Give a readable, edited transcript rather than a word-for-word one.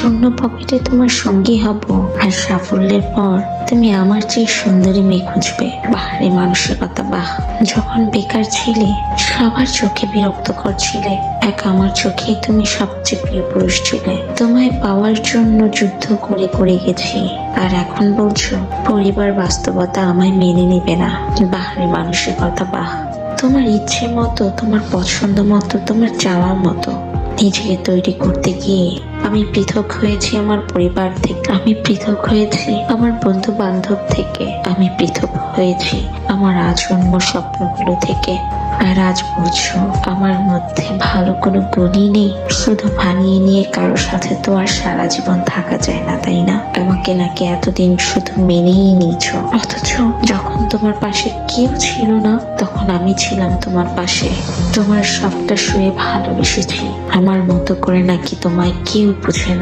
শূন্য পকেটে তোমার সঙ্গী হব, আর সাফল্যের পর তুমি আমার চেয়ে সুন্দরী মেয়ে খুঁজবে। বাহারে মানসিকতা, বাহ! যখন বেকার ছিলে, সবার চোখে বিরক্তকর ছিলে, এক আমার চোখে তুমি সবচেয়ে প্রিয় পুরুষ ছিলে। তোমায় পাওয়ার জন্য যুদ্ধ করে করে গেছি, আর এখন বলছো পরিবার বাস্তবতা আমায় মেনে নেবে না। বাহারে মানসিকতা, বাহ! তোমার ইচ্ছে মতো, তোমার পছন্দ মতো, তোমার চাওয়ার মতো নিজেকে তৈরি করতে গিয়ে আমি পৃথক হয়েছি আমার পরিবার থেকে, আমি পৃথক হয়েছি আমার বন্ধু বান্ধব থেকে, আমি পৃথক হয়েছি আমার আজন্ম স্বপ্নগুলো থেকে। আর আজ বুঝছো আমার মধ্যে ভালো কোনো গুণই নেই। শুধু বানিয়ে নিয়ে কারো সাথে তো আর সারা জীবন থাকা যায় না, তাই না? আমাকে নাকি এতদিন শুধু মেনেই নিয়েছো, অথচ যখন তোমার পাশে কেউ ছিল না তখন আমি ছিলাম তোমার পাশে। তোমার সবটা শুয়ে ভালোবেসেছি, আমার মতো করে নাকি তোমায় কেউ বুঝে না।